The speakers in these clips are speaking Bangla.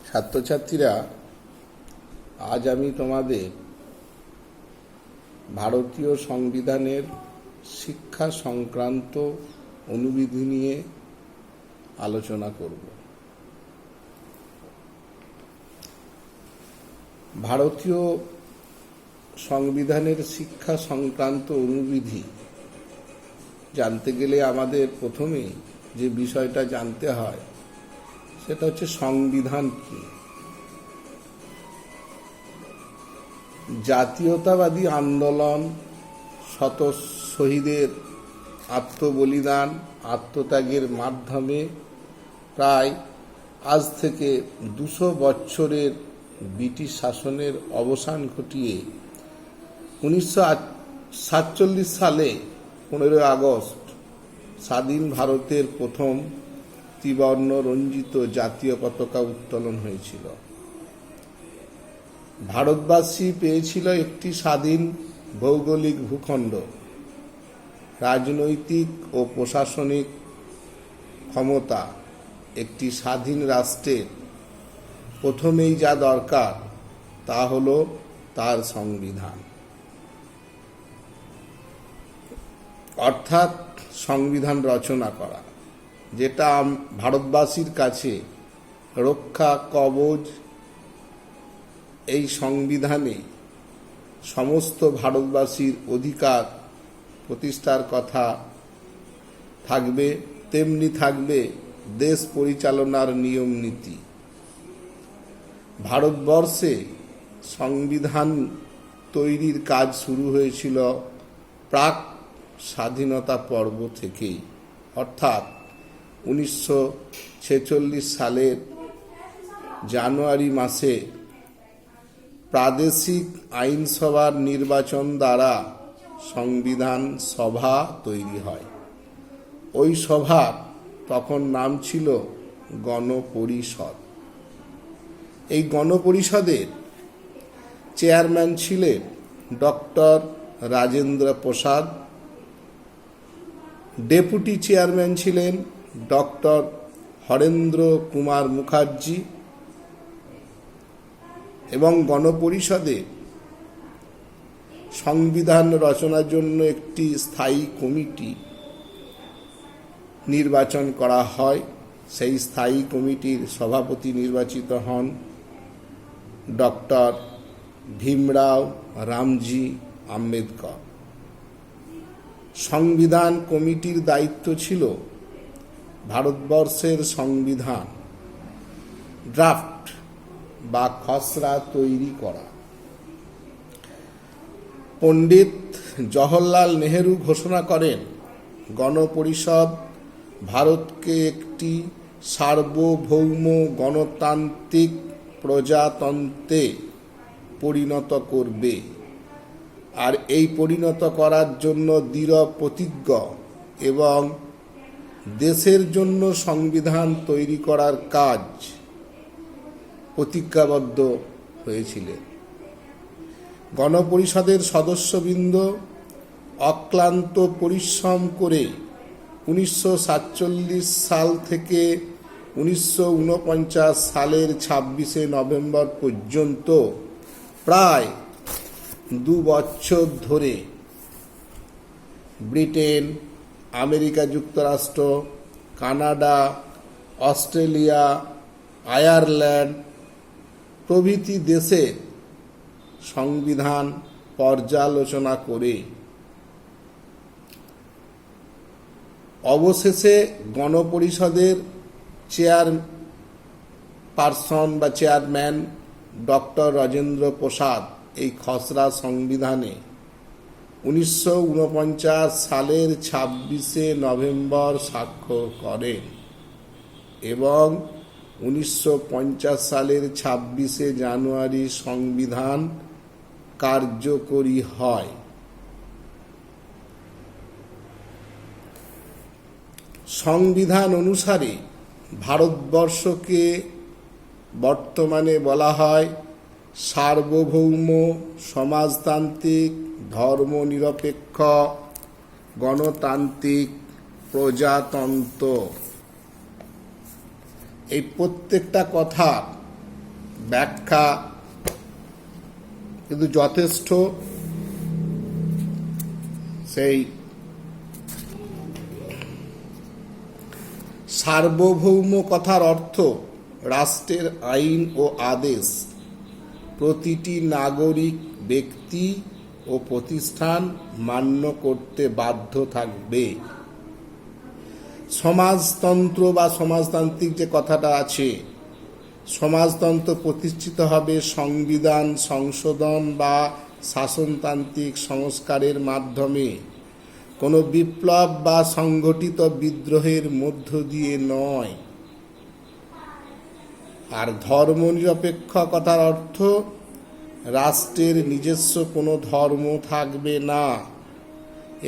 ছাত্রছাত্রীরা, আজ আমি তোমাদের ভারতীয় সংবিধানের শিক্ষা সংক্রান্ত অনুবিধি নিয়ে আলোচনা করব। ভারতীয় সংবিধানের শিক্ষা সংক্রান্ত অনুবিধি জানতে গেলে আমাদের প্রথমেই যে বিষয়টা জানতে হয় সেটা হচ্ছে সংবিধান কি। জাতীয়তাবাদী আন্দোলন, শত শহীদের আত্মবলিদান, আত্মত্যাগের মাধ্যমে প্রায় আজ থেকে 200 বছরের ব্রিটিশ শাসনের অবসান ঘটিয়ে 1947 সালে 15 আগস্ট স্বাধীন ভারতের প্রথম ত্রিবর্ণ রঞ্জিত জাতীয় পতাকা উত্তোলন হয়েছিল। ভারতবাসী পেয়েছিল একটি স্বাধীন ভৌগোলিক ভূখণ্ড, রাজনৈতিক ও প্রশাসনিক ক্ষমতা। একটি স্বাধীন রাষ্ট্রের প্রথমেই যা দরকার তা হলো তার সংবিধান, অর্থাৎ সংবিধান রচনা করা, যেটা ভারতবাসীর কাছে রক্ষা কবচ। এই সংবিধানে সমস্ত ভারতবাসীর অধিকার প্রতিষ্ঠার কথা থাকবে, তেমনি থাকবে দেশ পরিচালনার নিয়ম নীতি। ভারতবর্ষে সংবিধান তৈরির কাজ শুরু হয়েছিল প্রাক স্বাধীনতা পর্ব থেকেই, অর্থাৎ 1946 সালের জানুয়ারি মাসে প্রাদেশিক আইনসভার নির্বাচন দ্বারা সংবিধান সভা তৈরি হয়। ওই সভার তখন নাম ছিল গণপরিষদ। এই গণপরিষদের চেয়ারম্যান ছিলেন doctor Rajendra Prasad, deputy chairman ছিলেন ডক্টর হরেন্দ্র কুমার মুখার্জি, এবং গণপরিষদে সংবিধান রচনার জন্য একটি স্থায়ী কমিটি নির্বাচন করা হয়। সেই স্থায়ী কমিটির সভাপতি নির্বাচিত হন ডক্টর ভীমরাও রামজি আম্বেদকর। সংবিধান কমিটির দায়িত্ব ছিল ভারতবর্ষের সংবিধান ড্রাফট বা খসড়া তৈরি করা। পণ্ডিত জওহরলাল নেহেরু ঘোষণা করেন, গণপরিষদ ভারতকে একটি সার্বভৌম গণতান্ত্রিক প্রজাতন্ত্রে পরিণত করবে, আর এই পরিণত করার জন্য দৃঢ় প্রতিজ্ঞ এবং দেশের জন্য সংবিধান তৈরি করার কাজ প্রতিজ্ঞাবদ্ধ হয়েছিলেন। গণপরিষদের সদস্যবৃন্দ অক্লান্ত পরিশ্রম করে 1947 সাল থেকে 1949 সালের 26 নভেম্বর পর্যন্ত প্রায় 2 বছর ধরে ব্রিটেন, আমেরিকা যুক্তরাষ্ট্র, কানাডা, অস্ট্রেলিয়া, আয়ারল্যান্ড প্রভৃতি দেশের সংবিধান পর্যালোচনা করে অবশেষে গণপরিষদের চেয়ারম্যান ডক্টর রাজেন্দ্র প্রসাদ এই খসড়া সংবিধানে 1949 সালের 26 নভেম্বর স্বাক্ষর করেন এবং 1950 সালের 26 জানুয়ারি সংবিধান কার্যকরী হয়। সংবিধান অনুসারে ভারতবর্ষকে বর্তমানে বলা হয় সার্বভৌম সমাজতান্ত্রিক ধর্মনিরপেক্ষ গণতান্ত্রিক প্রজাতন্ত্র। এই প্রত্যেকটা কথা ব্যাখ্যা কিন্তু যথেষ্ট সেই সার্বভৌম কথার অর্থ রাষ্ট্রের আইন ও আদেশ প্রতিটি নাগরিক ব্যক্তি ও প্রতিষ্ঠান মান্য করতে বাধ্য থাকবে। সমাজতন্ত্র বা সমাজতান্ত্রিক যে কথাটা আছে, সমাজতন্ত্র প্রতিষ্ঠিত হবে সংবিধান সংশোধন বা শাসনতান্ত্রিক সংস্কারের মাধ্যমে, কোনো বিপ্লব বা সংগঠিত বিদ্রোহের মধ্য দিয়ে নয়। আর ধর্মনিরপেক্ষ কথার অর্থ রাষ্ট্রের নিজস্ব কোনো ধর্ম থাকবে না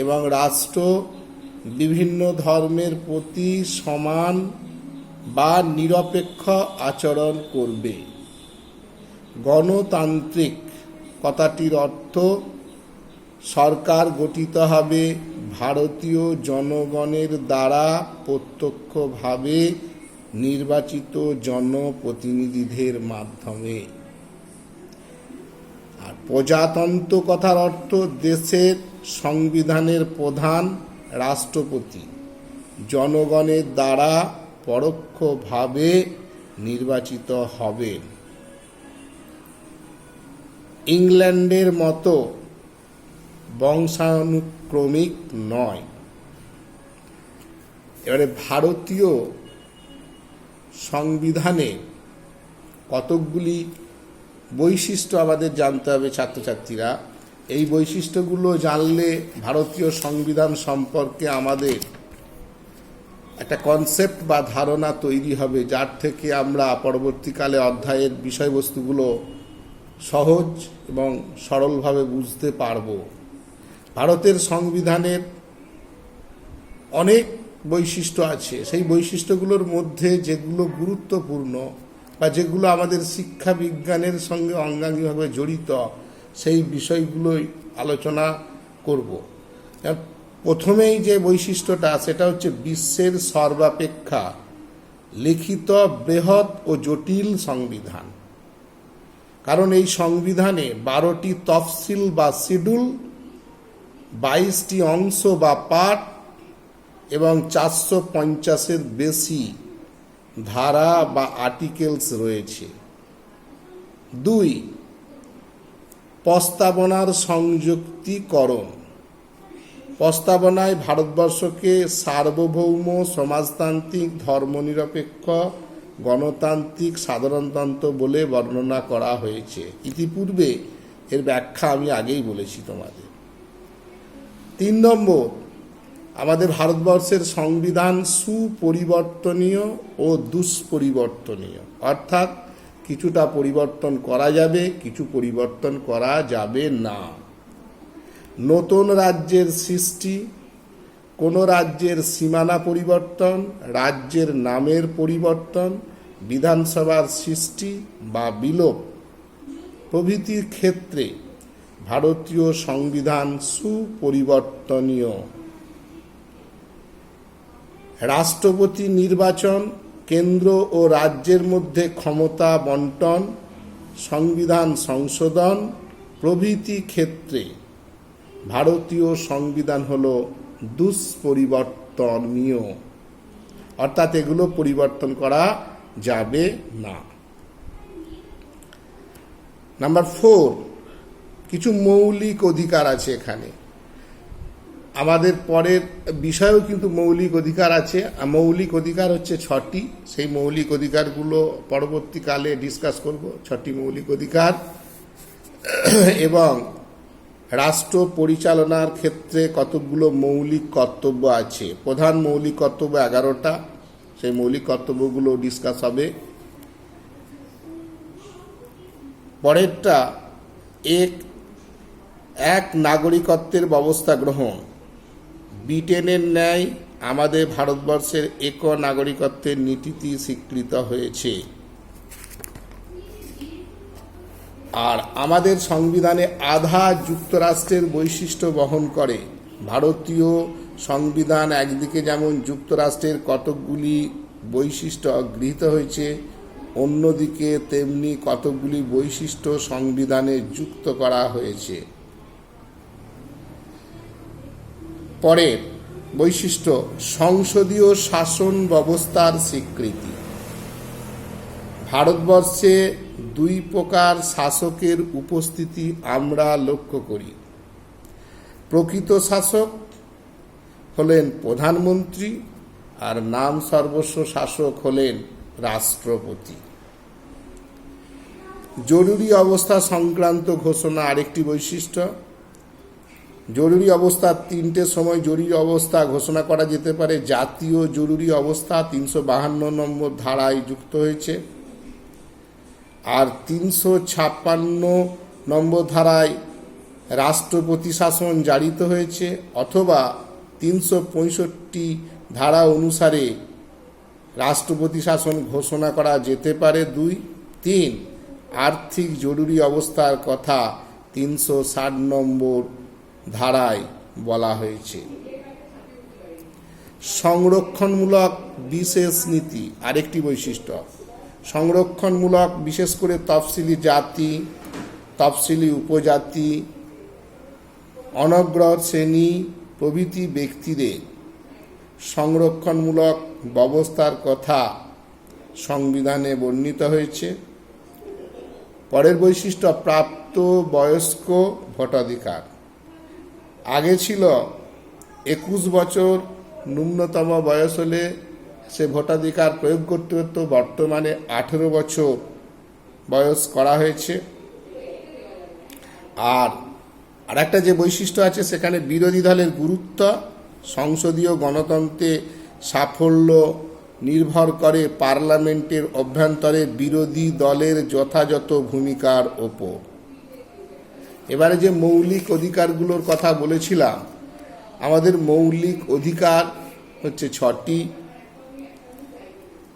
এবং রাষ্ট্র বিভিন্ন ধর্মের প্রতি সমান বা নিরপেক্ষ আচরণ করবে। গণতান্ত্রিক কথাটির অর্থ সরকার গঠিত হবে ভারতীয় জনগণের দ্বারা প্রত্যক্ষভাবে নির্বাচিত জনপ্রতিনিধিদের মাধ্যমে। আর প্রজাতন্ত্র কথার অর্থ দেশের সংবিধানের প্রধান রাষ্ট্রপতি জনগণের দ্বারা পরোক্ষভাবে নির্বাচিত হবেন। ইংল্যান্ডের মতো বংশানুক্রমিক নয়। এবারে ভারতীয় সংবিধানে কতকগুলি বৈশিষ্ট্য আমাদের জানতে হবে ছাত্রছাত্রীরা। এই বৈশিষ্ট্যগুলো জানলে ভারতীয় সংবিধান সম্পর্কে আমাদের একটা কনসেপ্ট বা ধারণা তৈরি হবে, যার থেকে আমরা পরবর্তীকালে অধ্যায়ের বিষয়বস্তুগুলো সহজ এবং সরলভাবে বুঝতে পারব। ভারতের সংবিধানের অনেক বৈশিষ্ট্য আছে। সেই বৈশিষ্ট্যগুলোর মধ্যে যেগুলো গুরুত্বপূর্ণ বা যেগুলো আমাদের শিক্ষা বিজ্ঞানের সঙ্গে অঙ্গাঙ্গিভাবে জড়িত, সেই বিষয়গুলোই আলোচনা করব। প্রথমেই যে বৈশিষ্ট্যটা সেটা হচ্ছে বিশ্বের সর্বাপেক্ষা লিখিত বৃহৎ ও জটিল সংবিধান। কারণ এই সংবিধানে 12টি তফসিল বা শিডিউল, 22টি অংশ বা পার্ট এবং 450-এর বেশি ধারা বা আর্টিকেলস রয়েছে। 2. প্রস্তাবনার সংযুক্তিকরণ। প্রস্তাবনায় ভারতবর্ষকে সার্বভৌম সমাজতান্ত্রিক ধর্মনিরপেক্ষ গণতান্ত্রিক সাধারণতন্ত্র বলে বর্ণনা করা হয়েছে। ইতিপূর্বে এর ব্যাখ্যা আমি আগেই বলেছি তোমাদের। 3 নম্বর, আমাদের ভারতবর্ষের সংবিধান সুপরিবর্তনীয় ও দুষ্পরিবর্তনীয়, অর্থাৎ কিছুটা পরিবর্তন করা যাবে, কিছু পরিবর্তন করা যাবে না। নতুন রাজ্যের সৃষ্টি, কোনো রাজ্যের সীমানা পরিবর্তন, রাজ্যের নামের পরিবর্তন, বিধানসভার সৃষ্টি বা বিলোপ প্রভৃতির ক্ষেত্রে ভারতীয় সংবিধান সুপরিবর্তনীয়। রাষ্ট্রপতি নির্বাচন, কেন্দ্র ও রাজ্যের মধ্যে ক্ষমতা বন্টন, সংবিধান সংশোধন প্রভৃতি ক্ষেত্রে ভারতীয় সংবিধান হল দুষ্পরিবর্তনীয়, অর্থাৎ এগুলো পরিবর্তন করা যাবে না। নাম্বার 4, কিছু মৌলিক অধিকার আছে এখানে। আমাদের পরের বিষয়েও কিন্তু মৌলিক অধিকার আছে। মৌলিক অধিকার হচ্ছে 6টি। সেই মৌলিক অধিকারগুলো পরবর্তীকালে ডিসকাস করব। 6টি মৌলিক অধিকার। এবং রাষ্ট্র পরিচালনার ক্ষেত্রে কতগুলো মৌলিক কর্তব্য আছে। প্রধান মৌলিক কর্তব্য 11টা। সেই মৌলিক কর্তব্যগুলো ডিসকাস হবে। পরেরটা এক নাগরিকত্বের ব্যবস্থা গ্রহণ। ব্রিটেনের ন্যায় আমাদের ভারতবর্ষের এক নাগরিকত্বের নীতিটি স্বীকৃত হয়েছে। আর আমাদের সংবিধানে আধা যুক্তরাষ্ট্রের বৈশিষ্ট্য বহন করে। ভারতীয় সংবিধান একদিকে যেমন যুক্তরাষ্ট্রের কতকগুলি বৈশিষ্ট্য গৃহীত হয়েছে, অন্যদিকে তেমনি কতগুলি বৈশিষ্ট্য সংবিধানে যুক্ত করা হয়েছে। পরের বৈশিষ্ট্য, সংসদীয় শাসন ব্যবস্থার স্বীকৃতি। ভারতবর্ষে দুই প্রকার শাসকের উপস্থিতি আমরা লক্ষ্য করি। প্রকৃত শাসক হলেন প্রধানমন্ত্রী, আর নাম সর্বস্ব শাসক হলেন রাষ্ট্রপতি। জরুরি অবস্থা সংক্রান্ত ঘোষণা আরেকটি বৈশিষ্ট্য। জরুরি অবস্থা তিনটে সময় জরুরি অবস্থা ঘোষণা করা যেতে পারে। জাতীয় জরুরি অবস্থা 352 নম্বর ধারায় যুক্ত হয়েছে, আর 356 নম্বর ধারায় রাষ্ট্রপতি শাসন জারিত হয়েছে, অথবা 365 ধারা অনুসারে রাষ্ট্রপতি শাসন ঘোষণা করা যেতে পারে। 2, 3 আর্থিক জরুরি অবস্থার কথা 360 নম্বর ধারায় বলা হয়েছে। সংরক্ষণমূলক বিশেষ নীতি আরেকটি বৈশিষ্ট্য। সংরক্ষণমূলক বিশেষ করে তফসিলি জাতি, তফসিলি উপজাতি, অনগ্রহ শ্রেণী প্রভৃতি ব্যক্তিদের সংরক্ষণমূলক ব্যবস্থার কথা সংবিধানে বর্ণিত হয়েছে। পরের বৈশিষ্ট্য, প্রাপ্ত বয়স্ক ভোটাধিকার। আগে ছিল 21 বছর ন্যূনতম বয়স হলে সে ভোটাধিকার প্রয়োগ করতে হতো, বর্তমানে 18 বছর বয়স করা হয়েছে। আর একটা যে বৈশিষ্ট্য আছে, সেখানে বিরোধী দলের গুরুত্ব। সংসদীয় গণতন্ত্রে সাফল্য নির্ভর করে পার্লামেন্টের অভ্যন্তরে বিরোধী দলের যথাযথ ভূমিকার ওপর। এবারে যে মৌলিক অধিকারগুলোর কথা বলেছিলাম, আমাদের মৌলিক অধিকার হচ্ছে 6টি।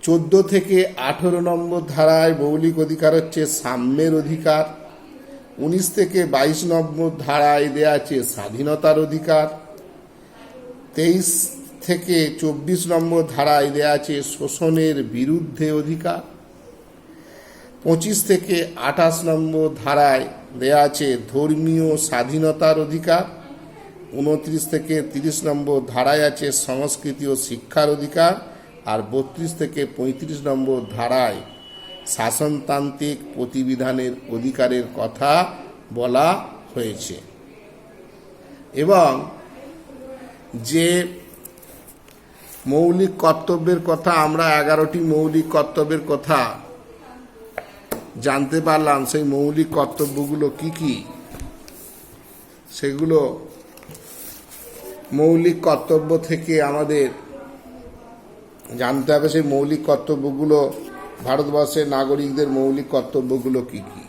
14 থেকে 18 নম্বর ধারায় মৌলিক অধিকার হচ্ছে সাম্যের অধিকার। 19 থেকে 22 নম্বর ধারায় দেয়া আছে স্বাধীনতার অধিকার। 23 থেকে 24 নম্বর ধারায় দেয়া আছে শোষণের বিরুদ্ধে অধিকার। 25 থেকে 28 নম্বর ধারায় দেয়া আছে ধর্মীয় স্বাধীনতার অধিকার। 29 থেকে 30 নম্বর ধারায় আছে সংস্কৃতি ও শিক্ষার অধিকার। আর 32 থেকে 35 নম্বর ধারায় শাসনতান্ত্রিক প্রতিবিধানের অধিকারের কথা বলা হয়েছে। এবং যে মৌলিক কর্তব্যের কথা, আমরা 11টি মৌলিক কর্তব্যের কথা জানতে পারলাম। সেই মৌলিক কর্তব্যগুলো কি কি, সেগুলো মৌলিক কর্তব্য থেকে আমাদের জানতে হবে। সেই মৌলিক কর্তব্যগুলো, ভারতবর্ষের নাগরিকদের মৌলিক কর্তব্যগুলো কি কি।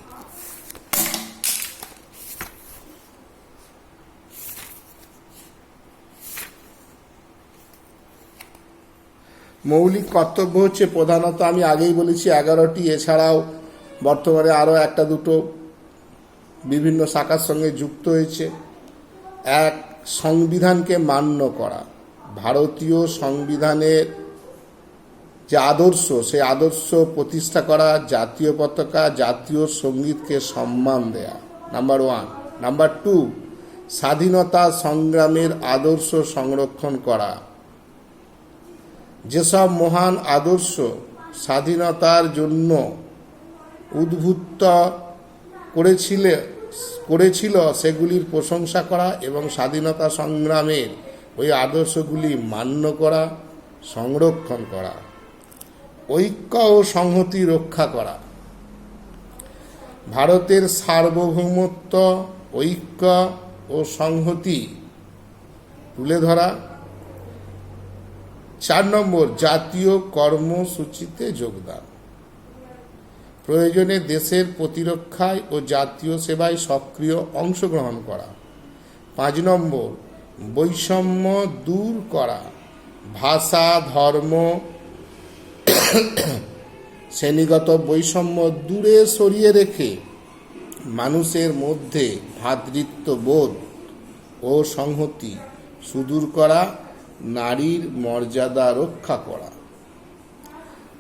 মৌলিক কর্তব্য হচ্ছে প্রধানত, আমি আগেই বলেছি 11টি, এছাড়াও বর্তমানে আরও একটা দুটো বিভিন্ন শাখার সঙ্গে যুক্ত হয়েছে। 1, সংবিধানকে মান্য করা। ভারতীয় সংবিধানের যে আদর্শ, সেই আদর্শ প্রতিষ্ঠা করা। জাতীয় পতাকা, জাতীয় সঙ্গীতকে সম্মান দেয়া, নাম্বার 1। নাম্বার 2, স্বাধীনতা সংগ্রামের আদর্শ সংরক্ষণ করা। যেসব মহান আদর্শ স্বাধীনতার জন্য উদ্বুদ্ধ করেছিল সেগুলির প্রশংসা করা এবং স্বাধীনতা সংগ্রামের ওই আদর্শগুলি মান্য করা, সংরক্ষণ করা। ঐক্য ও সংহতি রক্ষা করা। ভারতের সার্বভৌমত্ব, ঐক্য ও সংহতি তুলে ধরা। 4 নম্বর, জাতীয় কর্মসূচিতে যোগদান। প্রয়োজনে দেশের প্রতিরক্ষায় ও জাতীয় সেবায় সক্রিয় অংশগ্রহণ করা। 5 নম্বর, বৈষম্য দূর করা। ভাষা, ধর্ম, শ্রেণীগত বৈষম্য দূরে সরিয়ে রেখে মানুষের মধ্যে ভ্রাতৃত্ববোধ ও সংহতি সুদূর করা। নারীর মর্যাদা রক্ষা করা।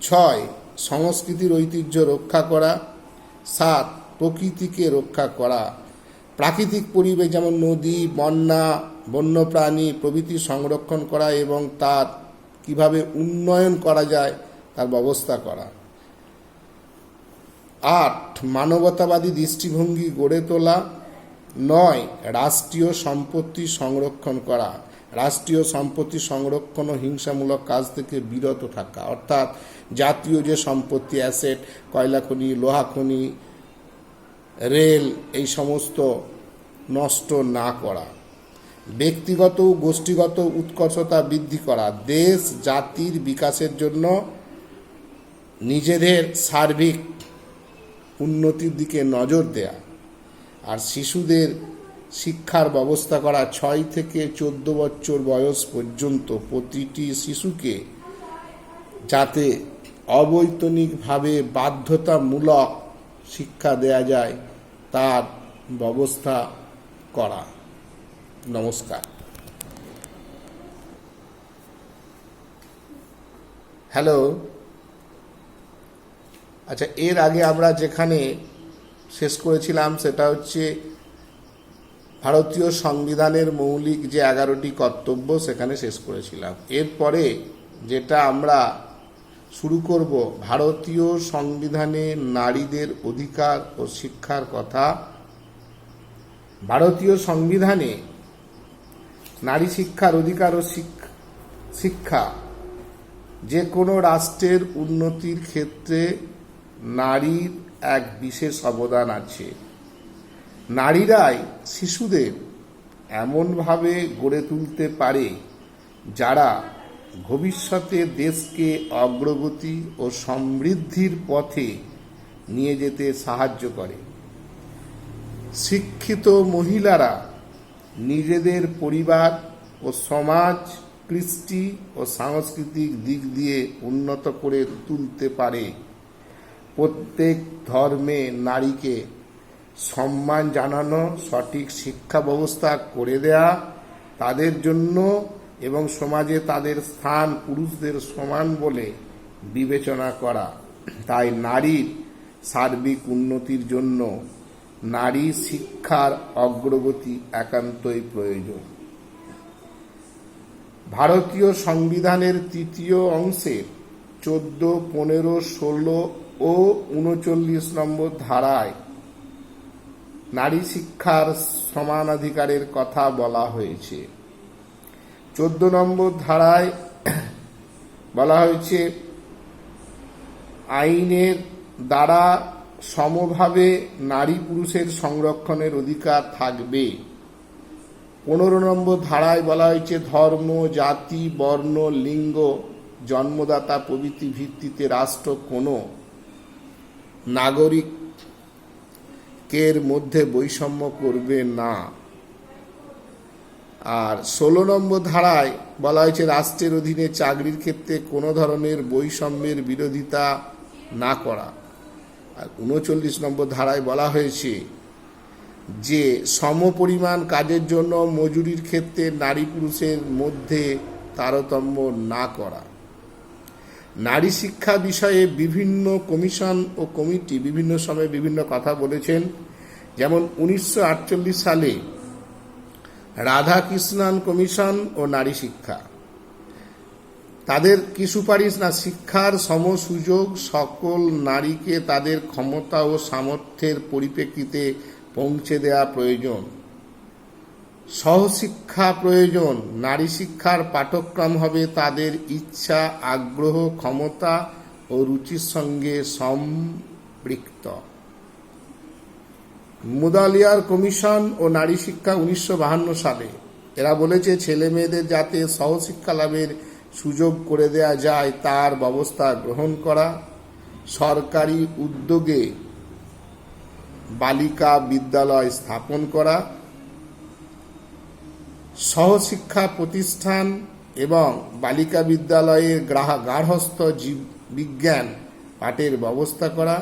6, সংস্কৃতির ঐতিহ্য রক্ষা করা। 7 প্রকৃতিকে রক্ষা করা, প্রাকৃতিক পরিবেশ যেমন নদী, বন্যা, বন্যপ্রাণী প্রভৃতি সংরক্ষণ করা এবং তার কিভাবে উন্নয়ন করা যায় তার ব্যবস্থা করা। 8 মানবতাবাদী দৃষ্টিভঙ্গি গড়ে তোলা। 9 রাষ্ট্রীয় সম্পত্তি সংরক্ষণ করা, রাষ্ট্রীয় সম্পত্তি সংরক্ষণ ও হিংসামূলক কাজ থেকে বিরত থাকা, অর্থাৎ জাতীয় যে সম্পত্তি অ্যাসেট, কয়লা খনি, লোহা খনি, রেল, এই সমস্ত নষ্ট না করা। ব্যক্তিগত ও গোষ্ঠীগত উৎকর্ষতা বৃদ্ধি করা, দেশ জাতির বিকাশের জন্য নিজেদের সার্বিক উন্নতির দিকে নজর দেয়া। আর শিশুদের শিক্ষার ব্যবস্থা করা, 6 থেকে 14 বছর বয়স পর্যন্ত প্রতিটি শিশুকে যাতে অবৈতনিকভাবে বাধ্যতামূলক শিক্ষা দেয়া যায় তার ব্যবস্থা করা। নমস্কার। হ্যালো। আচ্ছা, এর আগে আমরা যেখানে শেষ করেছিলাম সেটা হচ্ছে ভারতীয় সংবিধানের মৌলিক যে 11টি কর্তব্য, সেখানে শেষ করেছিলাম। এরপরে যেটা আমরা শুরু করব, ভারতীয় সংবিধানে নারীদের অধিকার ও শিক্ষার কথা। ভারতীয় সংবিধানে নারী শিক্ষার অধিকার ও শিক্ষা যে কোনো রাষ্ট্রের উন্নতির ক্ষেত্রে নারীর এক বিশেষ অবদান আছে। নারীরাই শিশুদের এমনভাবে গড়ে তুলতে পারে যারা ভবিষ্যতে দেশকে অগ্রগতি ও সমৃদ্ধির পথে নিয়ে যেতে সাহায্য করে। শিক্ষিত মহিলারা নিজেদের পরিবার ও সমাজ, কৃষ্টি ও সাংস্কৃতিক দিক দিয়ে উন্নত করে তুলতে পারে। প্রত্যেক ধর্মে নারীকে সম্মান জানানো, সঠিক শিক্ষা ব্যবস্থা করে দেয়া তাদের জন্য এবং সমাজে তাদের স্থান পুরুষদের সমান বলে বিবেচনা করা। তাই নারীর সার্বিক উন্নতির জন্য নারী শিক্ষার অগ্রগতি একান্তই প্রয়োজন। ভারতীয় সংবিধানের 3য় অংশের 14, 15, 16 ও 39 নম্বর ধারায় নারী শিক্ষার সমানাধিকারের কথা বলা হয়েছে। 14 নম্বর ধারায় বলা হয়েছে আইনের দ্বারা সমভাবে নারী পুরুষের সংরক্ষণের অধিকার থাকবে। 15 নম্বর ধারায় বলা হয়েছে ধর্ম, জাতি, বর্ণ, লিঙ্গ, জন্মদাতা প্রভৃতি ভিত্তিতে রাষ্ট্র কোনো নাগরিকের মধ্যে বৈষম্য করবে না। আর 16 নম্বর ধারায় বলা হয়েছে রাষ্ট্রের অধীনে চাকরির ক্ষেত্রে কোনো ধরনের বৈষম্যের বিরোধিতা না করা। আর 39 নম্বর ধারায় বলা হয়েছে যে সমপরিমাণ কাজের জন্য মজুরির ক্ষেত্রে নারী পুরুষের মধ্যে তারতম্য না করা। নারী শিক্ষা বিষয়ে বিভিন্ন কমিশন ও কমিটি বিভিন্ন সময়ে বিভিন্ন কথা বলেছেন। যেমন 1948 সালে রাধাকৃষ্ণন কমিশন ও নারী শিক্ষা, তাদের কি সুপারিশ না, শিক্ষার সমসুযোগ সকল নারীকে তাদের ক্ষমতা ও সামর্থ্যের পরিপ্রেক্ষিতে পৌঁছে দেওয়া প্রয়োজন। সহশিক্ষা প্রয়োজন। নারী শিক্ষার পাঠ্যক্রম হবে তাদের ইচ্ছা, আগ্রহ, ক্ষমতা ও রুচির সঙ্গে সম্পৃক্ত। মুদালিয়ার কমিশন ও নারী শিক্ষা 1952 সালে এরা বলেছে ছেলে মেয়েদের যাতে সহশিক্ষা লাভের সুযোগ করে দেয়া যায় তার ব্যবস্থা গ্রহণ করা। সরকারি উদ্যোগে বালিকা বিদ্যালয় স্থাপন করা। সহশিক্ষা প্রতিষ্ঠান এবং বালিকা বিদ্যালয়ে গার্হস্থ্য বিজ্ঞান পাঠের ব্যবস্থা করা।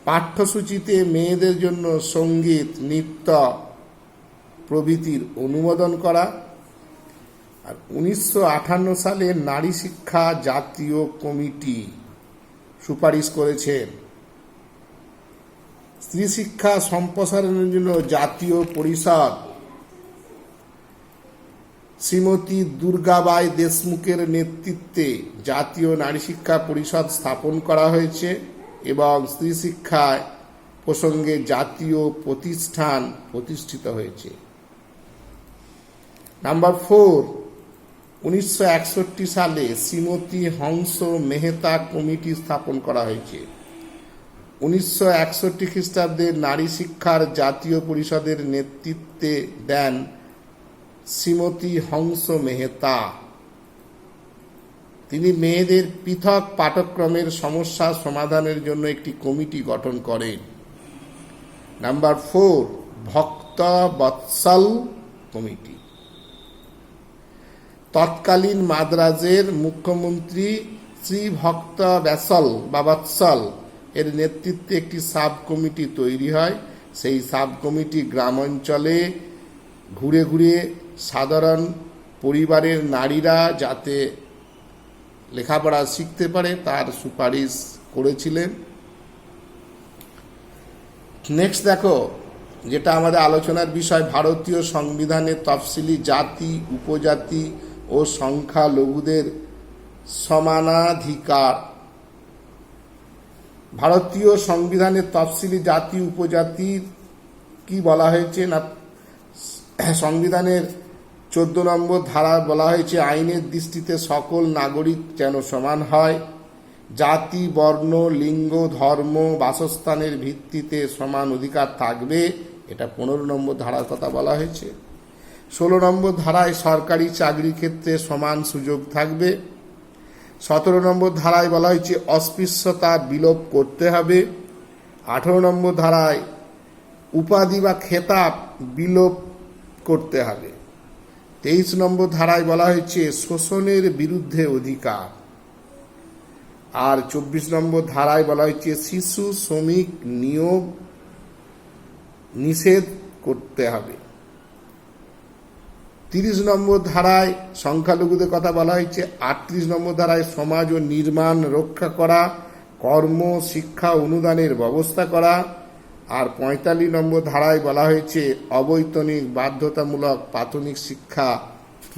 পাঠ্যসূচিতে মেয়েদের জন্য সঙ্গীত, নৃত্য প্রভৃতির অনুমোদন করা। আর 1958 সালে নারী শিক্ষা জাতীয় কমিটি সুপারিশ করেছেন। স্ত্রী শিক্ষা সম্প্রসারণের জন্য জাতীয় পরিষদ শ্রীমতী দুর্গাবাই দেশমুখের নেতৃত্বে জাতীয় নারী শিক্ষা পরিষদ স্থাপন করা হয়েছে এবং স্ত্রী শিক্ষায় প্রসঙ্গে জাতীয় প্রতিষ্ঠান প্রতিষ্ঠিত হয়েছে। নাম্বার 4, 1961 সালে শ্রীমতী হংস মেহতা কমিটি স্থাপন করা হয়েছে। 1961 খ্রিস্টাব্দে নারী শিক্ষার জাতীয় পরিষদের নেতৃত্বে দেন শ্রীমতী হংস মেহতা। তিনি মেয়েদের পৃথক পাঠ্যক্রমের সমস্যা সমাধানের জন্য একটি কমিটি গঠন করেন। নাম্বার 4, ভক্ত বৎসল কমিটি। তৎকালীন মাদ্রাজের মুখ্যমন্ত্রী শ্রী ভক্ত বৎসল এর নেতৃত্বে একটি সাব কমিটি তৈরি হয়। সেই সাব কমিটি গ্রাম অঞ্চলে ঘুরে ঘুরে সাধারণ পরিবারের নারীরা যাতে লেখাপড়া শিখতে পারে তার সুপারিশ করেছিলেন। নেক্সট দেখো, যেটা আমাদের আলোচনার বিষয়, ভারতীয় সংবিধানে তফসিলি জাতি, উপজাতি ও সংখ্যালঘুদের সমানাধিকার। ভারতীয় সংবিধানে তফসিলি জাতি উপজাতির কি বলা হয়েছে না, সংবিধানের 14 নম্বর ধারা বলা হয়েছে আইনের দৃষ্টিতে সকল নাগরিক যেন সমান হয়, জাতি, বর্ণ, লিঙ্গ, ধর্ম, বাসস্থানের ভিত্তিতে সমান অধিকার থাকবে। এটা 15 নম্বর ধারার কথা বলা হয়েছে। 16 নম্বর ধারায় সরকারি চাকরির ক্ষেত্রে সমান সুযোগ থাকবে। 17 নম্বর ধারায় বলা হয়েছে অস্পৃশ্যতা বিলোপ করতে হবে। 18 নম্বর ধারায় উপাধি বা খেতাব বিলোপ করতে হবে। 23 নম্বর ধারায় বলা হয়েছে শোষণের বিরুদ্ধে অধিকার। আর 24 নম্বর ধারায় বলা হয়েছে শিশু শ্রমিক নিয়োগ নিষেধ করতে হবে। 30 নম্বর ধারায় সংখ্যালঘুদের কথা বলা হয়েছে। 38 নম্বর ধারায় সমাজ ও নির্মাণ রক্ষা করা, কর্ম, শিক্ষা, অনুদানের ব্যবস্থা করা। আর 45 নম্বর ধারায় বলা হয়েছে অবৈতনিক বাধ্যতামূলক প্রাথমিক শিক্ষা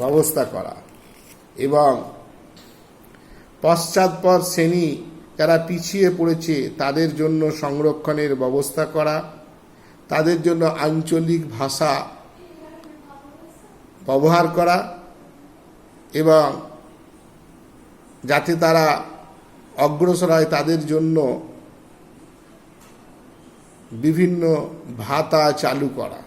ব্যবস্থা করা এবং পশ্চাৎপদ শ্রেণী যারা পিছিয়ে পড়েছে তাদের জন্য সংরক্ষণের ব্যবস্থা করা, তাদের জন্য আঞ্চলিক ভাষা ব্যবহার করা এবং যাতে তারা অগ্রসর হয় তাদের জন্য বিভিন্ন ভাতা চালু করা।